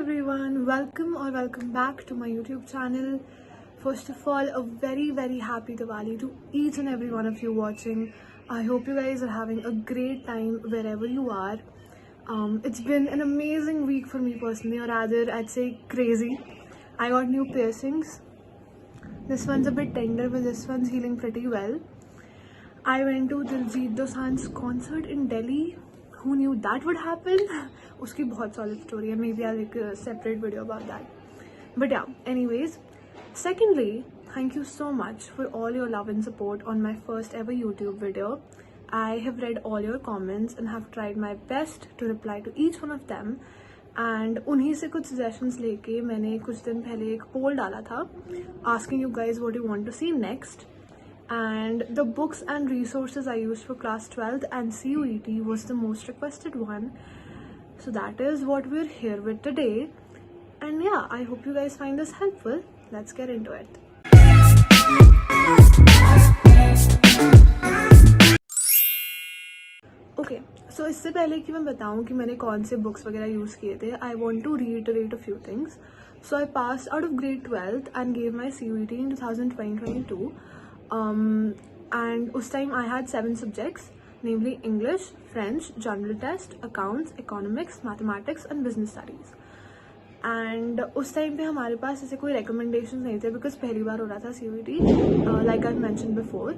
everyone, welcome back to my YouTube channel. First of all, a very happy Diwali to each and every one of you watching. I hope you guys are having a great time wherever you are. It's been an amazing week for me personally, or rather I'd say crazy. I got new piercings. This one's a bit tender, but this one's healing pretty well. I went to Diljit Dosanjh's concert in Delhi. Who knew that would happen? Uski bahut solid story hai. Maybe I'll make a separate video about that. But yeah, anyways. Secondly, thank you so much for all your love and support on my first ever YouTube video. I have read all your comments and have tried my best to reply to each one of them. And उन्हीं से कुछ suggestions लेके मैंने कुछ दिन पहले एक poll डाला था asking you guys what you want to see next. And the books and resources I used for class 12th and CUET was the most requested one. So that is what we're here with today. And yeah, I hope you guys find this helpful. Let's get into it. Okay, so इससे पहले कि मैं बताऊं कि मैंने कौन से books वगैरह use किए थे, I want to reiterate a few things. So I passed out of grade 12th and gave my CUET in 2022. And उस time I had 7 subjects, namely English, French, General Test, Accounts, Economics, Mathematics and Business Studies. And उस time पे हमारे पास ऐसे कोई recommendations नहीं थे because पहली बार हो रहा था CUET, like I've mentioned before.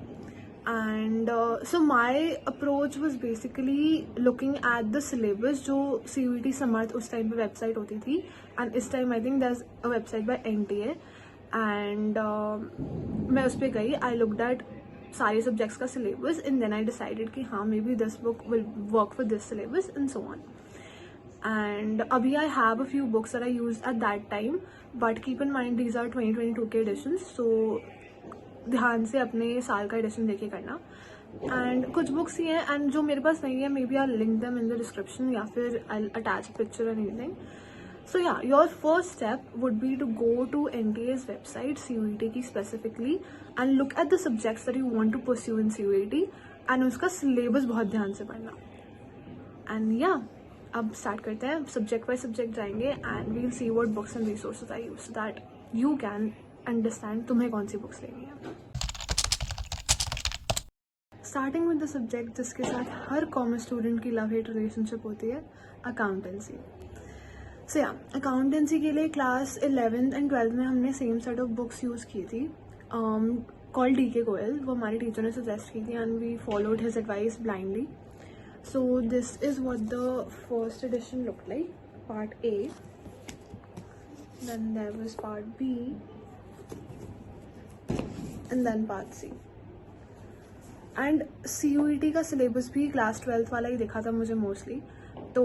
And so my approach was basically looking at the syllabus जो CUET समर्थ उस time पे website होती थी, and इस time I think there's a website by NTA. And मैं उस पर गई, I looked at सारे subjects का syllabus and then I decided कि हाँ maybe this book will work for this syllabus and so on. And अभी I have a few books that I used at that time, but keep in mind these are 2022 के editions, so ध्यान से अपने साल का edition देखे करना. And कुछ books ही हैं and जो मेरे पास नहीं है maybe I'll link them in the description या फिर I'll attach a picture or anything. So yeah, your first step would be to go to NTA's website, CUET की specifically, and look at the subjects that you want to pursue in CUET and उसका syllabus बहुत ध्यान से पढ़ना. And yeah, अब start करते हैं, subject by subject जाएंगे and we'll see what books and resources I use so that you can understand तुम्हें कौन सी books लेनी है. Starting with the subject जिसके साथ हर commerce student की love hate relationship होती है, accountancy. So yeah, accountancy के लिए class 11th and 12th में हमने same set of books use की थी, called D.K. Goyal. वो हमारी teacher ने suggest की थी and we followed his advice blindly. So this is what the first edition looked like, part A. Then there was part B. And then part C. And CUET का syllabus भी class 12th वाला ही दिखा था मुझे mostly. तो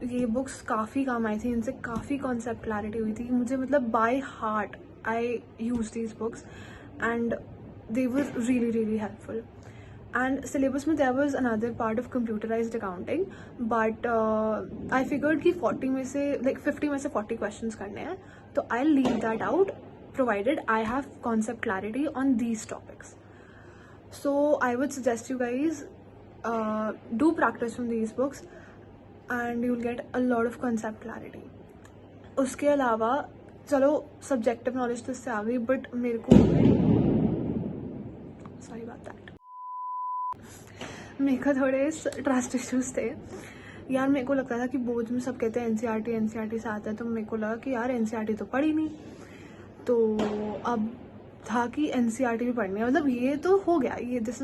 ये books काफ़ी काम आई थी, इनसे काफ़ी कॉन्सेप्ट क्लैरिटी हुई थी मुझे, मतलब by heart I use these books and they were really helpful. And syllabus में there was another part of computerised accounting, but I figured कि 40 में से लाइक 50 में से 40 क्वेश्चंस करने हैं, तो I leave that out provided I have concept clarity on these topics. So I would suggest you guys do practice from these books and you'll get a lot of concept clarity. उसके अलावा चलो subjective knowledge तो इससे आ गई, but मेरे को sorry about that, मेरे को थोड़े trust issues थे यार. मेरे को लगता था कि बोर्ड में सब कहते हैं NCERT से आता है, तो मेरे को लगा कि यार NCERT तो पढ़ी नहीं, तो अब था कि NCERT भी पढ़नी है. मतलब ये तो हो गया, ये दिस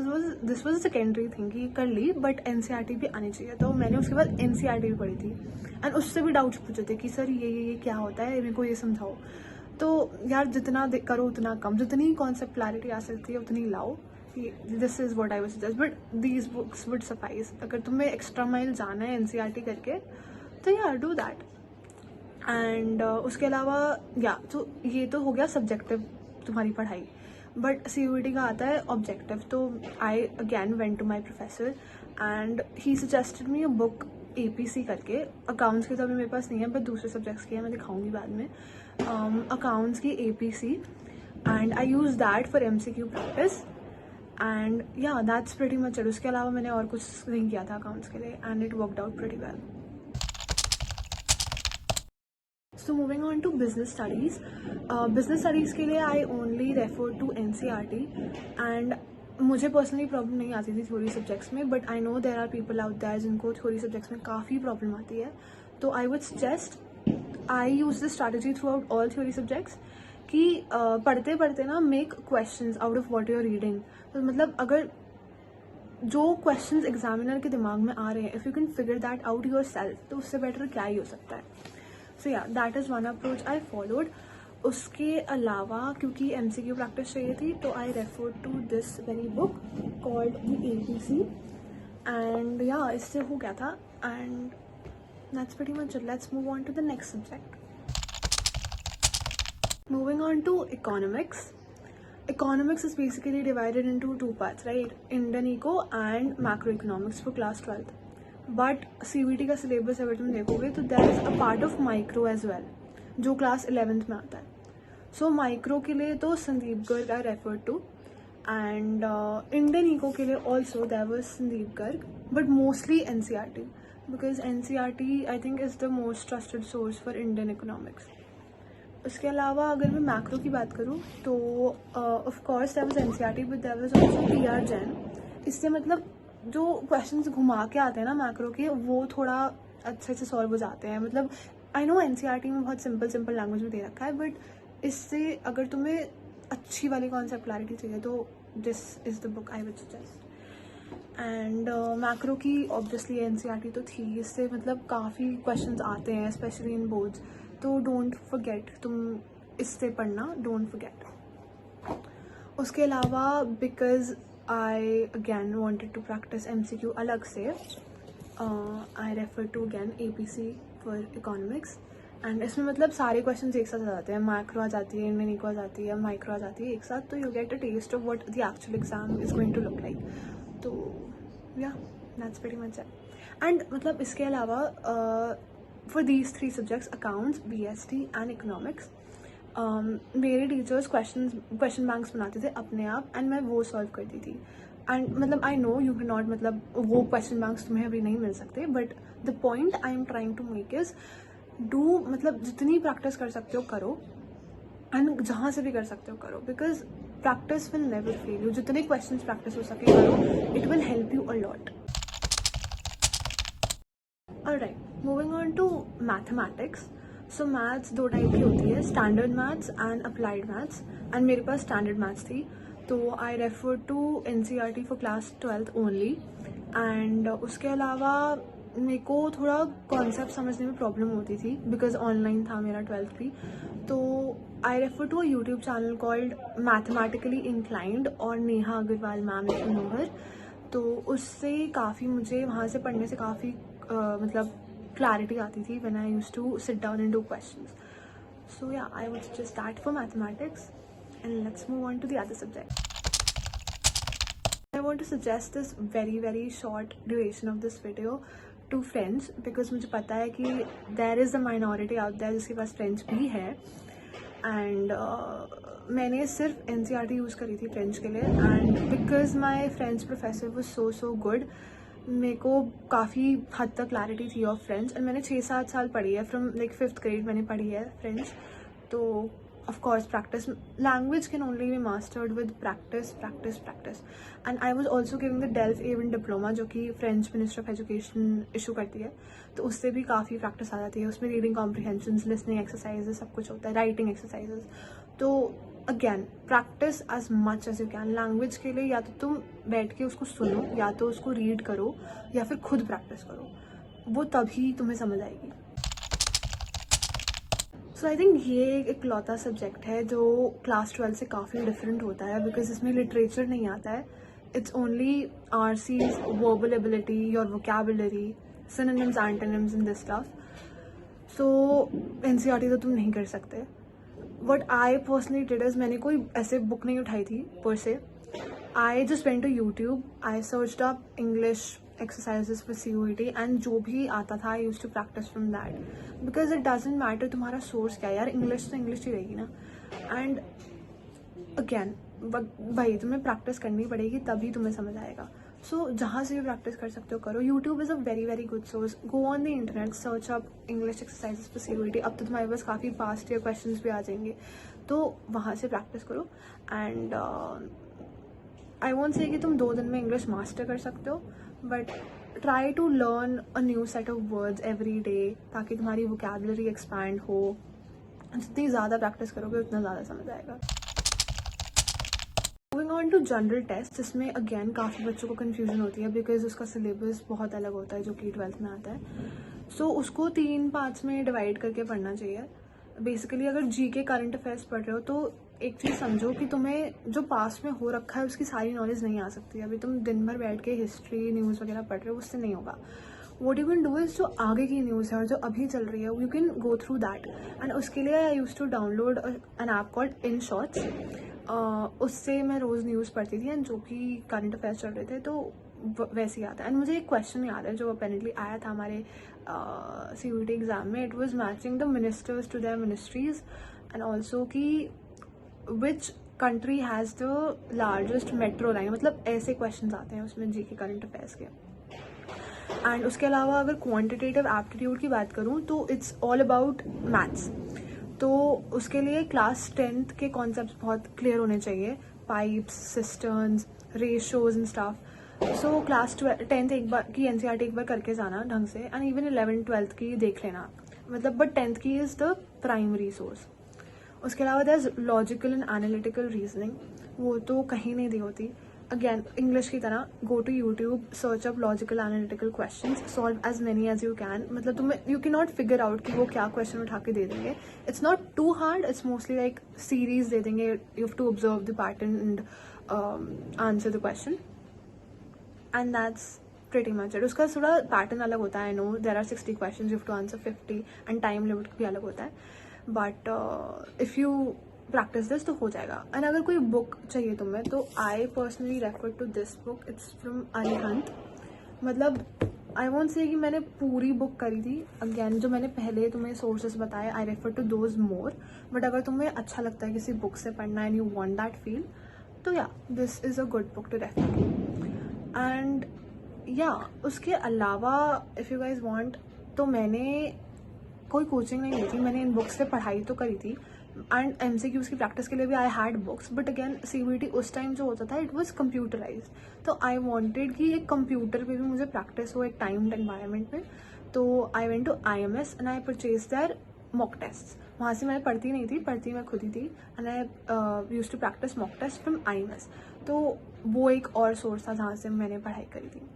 वाज सेकेंडरी थिंग कि कर ली, बट NCERT भी आनी चाहिए. तो मैंने उसके बाद NCERT भी पढ़ी थी एंड उससे भी डाउट्स पूछे थे कि सर ये क्या होता है, मेरे को ये समझाओ. तो यार जितना करो उतना कम, जितनी कॉन्सेप्ट क्लैरिटी आ सकती है उतनी लाओ. This is what I would suggest, but these books would suffice. अगर तुम्हें एक्स्ट्रा माइल जाना है NCERT करके तो यार डू दैट. एंड उसके अलावा या तो ये तो हो गया सब्जेक्टिव तुम्हारी पढ़ाई, बट CUET का आता है ऑब्जेक्टिव. तो I again went to my professor and he suggested me a book APC करके. अकाउंट्स की तो अभी मेरे पास नहीं है, बट दूसरे सब्जेक्ट्स की है, मैं दिखाऊंगी बाद में. अकाउंट्स की APC and I use that for MCQ practice and या दैट्स प्रीटी मच इट. उसके अलावा मैंने और कुछ नहीं किया था अकाउंट्स के लिए and it worked out pretty well. So moving on to business studies के लिए I only refer to NCERT and मुझे पर्सनली प्रॉब्लम नहीं आती थी थ्योरी सब्जेक्ट्स में, but I know there are people out there जिनको थ्योरी सब्जेक्ट्स में काफ़ी प्रॉब्लम आती है. तो I would suggest I use this strategy throughout all theory subjects कि पढ़ते पढ़ते ना make questions out of what you are reading. तो मतलब अगर जो क्वेश्चंस एग्जामिनर के दिमाग में आ रहे हैं, if you can figure that out your self, तो उससे बेटर क्या ही हो सकता है. सो या that is one approach I followed. उसके अलावा क्योंकि MCQ प्रैक्टिस चाहिए थी, तो I refer to this very book called the APC and या इससे हो गया था. And that's pretty much it. Let's move on to the next subject. Moving on to economics. Economics is basically divided into two parts, right? Indian Eco and Macroeconomics for class 12th. But CBT का syllabus अगर तुम देखोगे तो there is a part of micro as well, जो class 11th में आता है. So micro के लिए तो Sandeep Garg I referred to, and Indian Eco के लिए also there was Sandeep Garg, but mostly NCERT because NCERT I think is the most trusted source for Indian economics. उसके अलावा अगर मैं मैक्रो की बात करूँ तो of course there was NCERT but there was also PR Jain. इससे मतलब जो क्वेश्चंस घुमा के आते हैं ना मैक्रो के, वो थोड़ा अच्छे से सॉल्व हो जाते हैं. मतलब आई नो NCERT में बहुत सिंपल लैंग्वेज में दे रखा है, बट इससे अगर तुम्हें अच्छी वाली कॉन्सेप्ट क्लैरिटी चाहिए तो this is the book I would suggest. And macro की ऑब्वियसली NCERT तो थी, इससे मतलब काफ़ी क्वेश्चंस आते हैं स्पेशली इन बोर्ड्स. तो डोंट फॉरगेट, तुम इससे पढ़ना, डोंट फॉरगेट. उसके अलावा because I again wanted to practice MCQ अलग से, I refer to again APC for economics. And इसमें मतलब सारे क्वेश्चंस एक साथ आ जाते हैं. मैक्रो आ जाती है, इंडियन इको आ जाती है, माइक्रो आ जाती है एक साथ. तो you get a taste of what the actual exam is going to look like. तो या that's pretty much it. And मतलब इसके अलावा for these three subjects accounts, BST and economics, मेरे टीचर्स क्वेश्चन बैंक्स बनाते थे अपने आप एंड मैं वो सॉल्व करती थी. एंड मतलब I know you can not, मतलब वो क्वेश्चन बैंक्स तुम्हें अभी नहीं मिल सकते, but the point I am trying to make is do, मतलब जितनी प्रैक्टिस कर सकते हो करो एंड जहाँ से भी कर सकते हो करो, because practice will never fail you. जितने क्वेश्चन प्रैक्टिस हो सके करो, it will help you a lot. Alright, moving on to mathematics. So maths दो टाइप की होती है, standard maths and applied maths. And मेरे पास स्टैंडर्ड मैथ्स थी, तो I refer to NCERT for class 12th only. And उसके अलावा मेरे को थोड़ा कॉन्सेप्ट समझने में प्रॉब्लम होती थी बिकॉज ऑनलाइन था मेरा 12th भी. तो I refer to a YouTube channel called mathematically inclined और Neha Agarwal ma'am if you know her. तो उससे काफ़ी मुझे वहाँ से पढ़ने से काफ़ी मतलब clarity आती थी when I used to sit down and do questions. So yeah, I would suggest that for mathematics. And let's move on to the other subject. I want to suggest this very short duration of this video to friends because मुझे पता है कि there is a minority out there जिसके पास French भी है. And मैंने सिर्फ NCERT use करी थी फ्रेंच के लिए. And because my French professor was so good, मेरे को काफ़ी हद तक क्लैरिटी थी ऑफ फ्रेंच. एंड मैंने 6-7 साल पढ़ी है, फ्रॉम लाइक 5th grade मैंने पढ़ी है फ्रेंच. तो of course practice, language can only be mastered with practice. And I was also giving the DELF A1 diploma जो कि French ministry of education issue करती है. तो उससे भी काफ़ी प्रैक्टिस आ जाती है. उसमें रीडिंग कॉम्प्रिहेंशंस, लिसनिंग एक्सरसाइजेस, सब कुछ होता है, राइटिंग एक्सरसाइजेस. तो again practice as much as you can. Language के लिए या तो तुम बैठ के उसको सुनो, या तो उसको रीड करो, या फिर खुद प्रैक्टिस करो. वो तभी तुम्हें समझ आएगी. सो आई थिंक ये एक इकलौता सब्जेक्ट है जो क्लास 12 से काफ़ी डिफरेंट होता है बिकॉज इसमें लिटरेचर नहीं आता है. It's only RC's, verbal ability, your vocabulary, synonyms, antonyms in this stuff. So NCERT तो तुम नहीं कर सकते. What I personally did is मैंने कोई ऐसे बुक नहीं उठाई थी पर से. I just went to YouTube, I searched up English exercises for CUET and जो भी आता था I used to practice from that because it doesn't matter तुम्हारा source क्या है यार, English तो English ही रहेगी ना. And again भाई तुम्हें प्रैक्टिस करनी पड़ेगी तभी तुम्हें समझ आएगा. सो जहाँ से भी प्रैक्टिस कर सकते हो करो. YouTube is a very very good source. Go on the internet, search up English exercises for CUET. अब तो तुम्हारे पास काफ़ी पास्ट ईयर क्वेश्चन भी आ जाएंगे, तो वहाँ से प्रैक्टिस करो. एंड आई वोंट से कि तुम 2 दिन में इंग्लिश मास्टर कर सकते हो, but try to learn a new set of words every day, ताकि तुम्हारी वोकेबलरी एक्सपैंड हो. जितनी ज़्यादा प्रैक्टिस करोगे उतना ज़्यादा समझ आएगा. Moving on to general test, जिसमें अगेन काफ़ी बच्चों को कन्फ्यूजन होती है बिकॉज उसका सिलेबस बहुत अलग होता है जो कि 12th में आता है. सो उसको 3 पार्ट्स में डिवाइड करके पढ़ना चाहिए. बेसिकली अगर GK करंट अफेयर्स पढ़ रहे हो तो एक चीज़ समझो कि तुम्हें जो पास में हो रखा है उसकी सारी नॉलेज नहीं आ सकती. अभी तुम दिन भर बैठ के हिस्ट्री न्यूज़ वगैरह पढ़ रहे हो, उससे नहीं होगा. What you can do is जो आगे की न्यूज़ है और जो अभी चल रही है you can go through that. And उसके लिए I use to download an app called Inshorts. उससे मैं रोज़ न्यूज़ पढ़ती थी एंड जो कि करंट अफेयर्स चल रहे थे तो वैसे ही आता है. एंड मुझे एक क्वेश्चन याद है जो अपेरेंटली आया था हमारे CUET एग्ज़ाम में. It was matching the ministers to their ministries and also कि which country has the largest metro line. मतलब ऐसे क्वेश्चन आते हैं उसमें GK करंट अफेयर्स के. एंड उसके अलावा अगर क्वान्टिटेटिव एप्टीट्यूड की बात करूँ तो इट्स ऑल अबाउट मैथ्स. तो उसके लिए क्लास 10th के कॉन्सेप्ट्स बहुत क्लियर होने चाहिए. Pipes, cisterns, ratios and stuff. So class 10th एक बार की NCERT एक बार करके जाना ढंग से. एंड इवन 11th 12th की देख लेना, मतलब बट 10th की इज़ द प्राइमरी सोर्स. उसके अलावा there is logical and analytical reasoning, वो तो कहीं नहीं दी होती. अगेन इंग्लिश की तरह go to YouTube, search up logical analytical question, solve as many as you can. मतलब तुम्हें you can not figure out कि वो क्या क्वेश्चन उठा के दे देंगे. It's not too hard, it's mostly like series दे देंगे. You have to observe the pattern and answer the question and that's pretty much it. उसका थोड़ा पैटर्न अलग होता है. I know there are 60 question, you have to answer 50 and time limit भी अलग होता है. But if you practice this तो हो जाएगा. एंड अगर कोई बुक चाहिए तुम्हें तो I personally refer to this book. It's from Arihant. मतलब आई वोंट से कि मैंने पूरी बुक करी थी. अगेन जो मैंने पहले तुम्हें सोर्सेज बताए, I refer to those more. But अगर तुम्हें अच्छा लगता है किसी बुक से पढ़ना and you want that feel, तो या this is a good book to refer to. And या उसके अलावा इफ़ यू गाइज वॉन्ट, तो मैंने कोई कोचिंग नहीं ली थी. मैंने इन बुक्स से पढ़ाई तो करी थी एंड MCQs की प्रैक्टिस के लिए भी I had books. But again CUET उस टाइम जो होता था इट वाज कंप्यूटराइज. तो आई वांटेड कि एक कंप्यूटर पे भी मुझे प्रैक्टिस हो एक टाइम्ड एनवायरनमेंट में. तो I went to IMS and I purchase their mock test. वहाँ से मैं पढ़ती नहीं थी, पढ़ती मैं खुद ही थी. And I use to practice mock test from IMS. तो वो एक और सोर्स था जहाँ से मैंने पढ़ाई करी थी.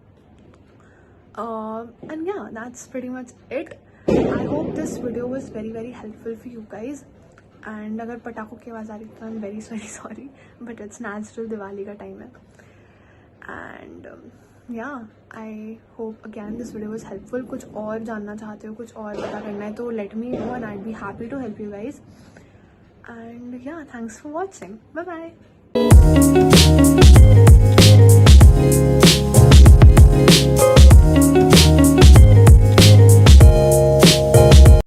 And yeah, that's pretty much it. I hope this video was very very helpful for you guys. And अगर पटाखों की आवाज़ आ रही तो I'm very very sorry, but it's natural, Diwali का टाइम है. And yeah, I hope again this video was helpful. कुछ और जानना चाहते हो, कुछ और पता करना है तो let me know and I'd be happy to help you guys. And yeah, thanks for watching. Bye bye.